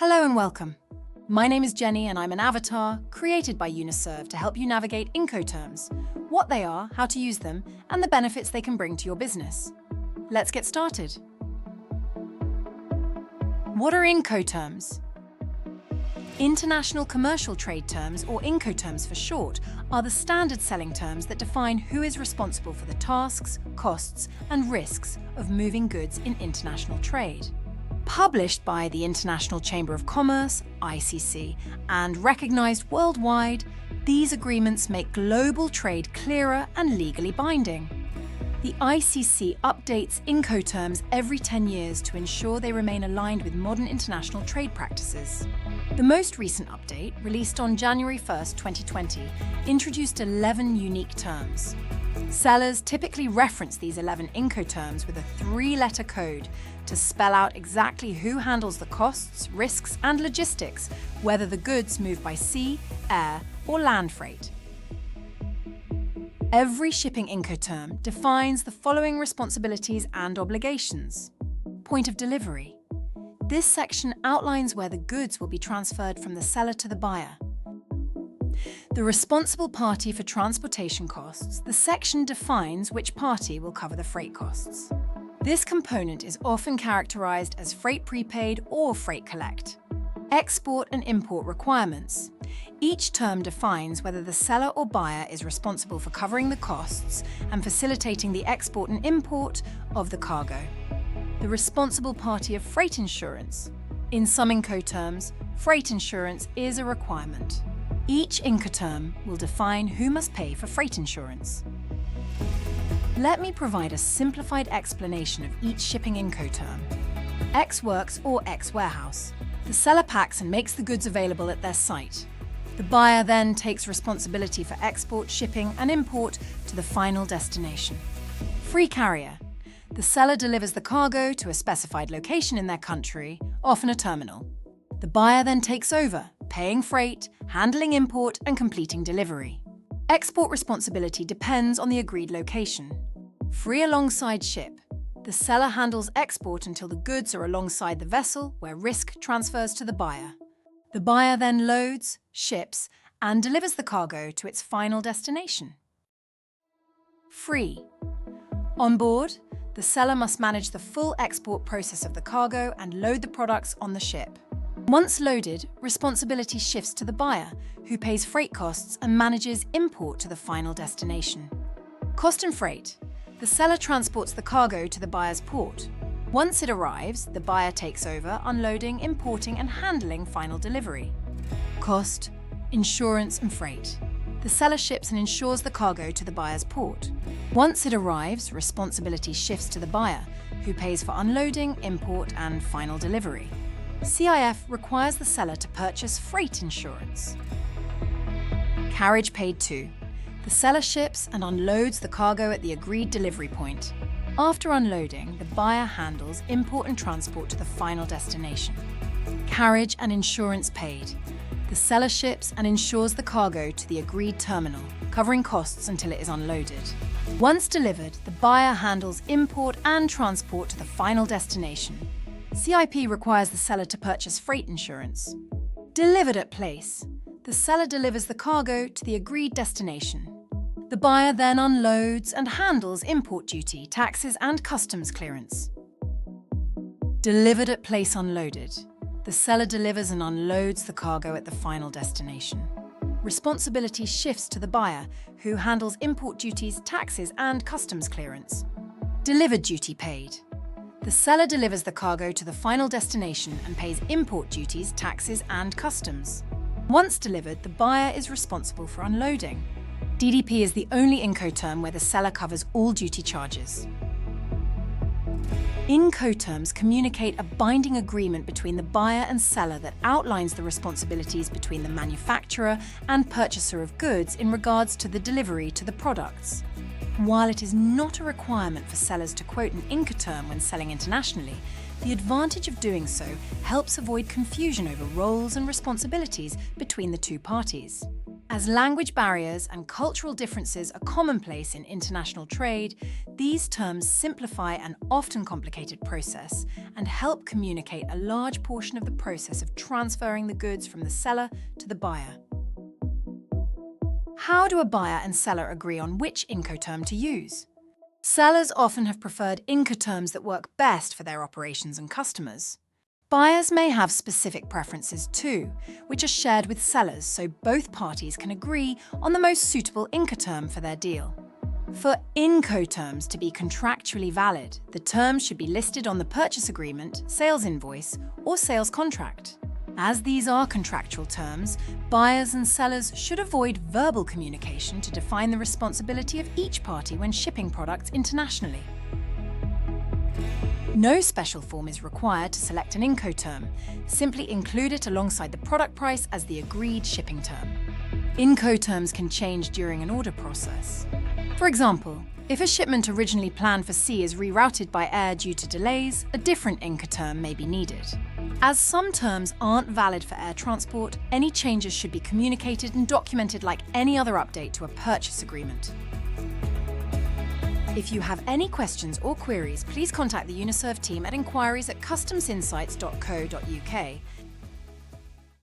Hello and welcome. My name is Jenny and I'm an avatar created by Uniserve to help you navigate Incoterms, what they are, how to use them, and the benefits they can bring to your business. Let's get started. What are Incoterms? International Commercial Trade Terms, or Incoterms for short, are the standard selling terms that define who is responsible for the tasks, costs, and risks of moving goods in international trade. Published by the International Chamber of Commerce, ICC, and recognized worldwide, these agreements make global trade clearer and legally binding. The ICC updates Incoterms every 10 years to ensure they remain aligned with modern international trade practices. The most recent update, released on January 1, 2020, introduced 11 unique terms. Sellers typically reference these 11 Incoterms with a 3-letter code to spell out exactly who handles the costs, risks, and logistics, whether the goods move by sea, air, or land freight. Every shipping Incoterm defines the following responsibilities and obligations. Point of delivery. This section outlines where the goods will be transferred from the seller to the buyer. The responsible party for transportation costs, the section defines which party will cover the freight costs. This component is often characterized as freight prepaid or freight collect. Export and import requirements. Each term defines whether the seller or buyer is responsible for covering the costs and facilitating the export and import of the cargo. The responsible party of freight insurance. In some Incoterms, freight insurance is a requirement. Each Incoterm will define who must pay for freight insurance. Let me provide a simplified explanation of each shipping Incoterm. Ex Works or Ex Warehouse. The seller packs and makes the goods available at their site. The buyer then takes responsibility for export, shipping, and import to the final destination. Free carrier. The seller delivers the cargo to a specified location in their country, often a terminal. The buyer then takes over, paying freight, handling import, and completing delivery. Export responsibility depends on the agreed location. Free alongside ship. The seller handles export until the goods are alongside the vessel, where risk transfers to the buyer. The buyer then loads, ships, and delivers the cargo to its final destination. Free. On board, the seller must manage the full export process of the cargo and load the products on the ship. Once loaded, responsibility shifts to the buyer, who pays freight costs and manages import to the final destination. Cost and freight. The seller transports the cargo to the buyer's port. Once it arrives, the buyer takes over, unloading, importing, and handling final delivery. Cost, insurance, and freight. The seller ships and insures the cargo to the buyer's port. Once it arrives, responsibility shifts to the buyer, who pays for unloading, import, and final delivery. CIF requires the seller to purchase freight insurance. Carriage paid to. The seller ships and unloads the cargo at the agreed delivery point. After unloading, the buyer handles import and transport to the final destination. Carriage and insurance paid. The seller ships and insures the cargo to the agreed terminal, covering costs until it is unloaded. Once delivered, the buyer handles import and transport to the final destination. CIP requires the seller to purchase freight insurance. Delivered at place. The seller delivers the cargo to the agreed destination. The buyer then unloads and handles import duty, taxes, and customs clearance. Delivered at place unloaded. The seller delivers and unloads the cargo at the final destination. Responsibility shifts to the buyer, who handles import duties, taxes, and customs clearance. Delivered duty paid. The seller delivers the cargo to the final destination and pays import duties, taxes, and customs. Once delivered, the buyer is responsible for unloading. DDP is the only Incoterm where the seller covers all duty charges. Incoterms communicate a binding agreement between the buyer and seller that outlines the responsibilities between the manufacturer and purchaser of goods in regards to the delivery to the products. While it is not a requirement for sellers to quote an Incoterm when selling internationally, the advantage of doing so helps avoid confusion over roles and responsibilities between the two parties. As language barriers and cultural differences are commonplace in international trade, these terms simplify an often complicated process and help communicate a large portion of the process of transferring the goods from the seller to the buyer. How do a buyer and seller agree on which Incoterm to use? Sellers often have preferred Incoterms that work best for their operations and customers. Buyers may have specific preferences too, which are shared with sellers so both parties can agree on the most suitable Incoterm for their deal. For Incoterms to be contractually valid, the terms should be listed on the purchase agreement, sales invoice, or sales contract. As these are contractual terms, buyers and sellers should avoid verbal communication to define the responsibility of each party when shipping products internationally. No special form is required to select an Incoterm. Simply include it alongside the product price as the agreed shipping term. Incoterms can change during an order process. For example, if a shipment originally planned for sea is rerouted by air due to delays, a different Incoterm may be needed. As some terms aren't valid for air transport, any changes should be communicated and documented like any other update to a purchase agreement. If you have any questions or queries, please contact the Uniserve team at inquiries@customsinsights.co.uk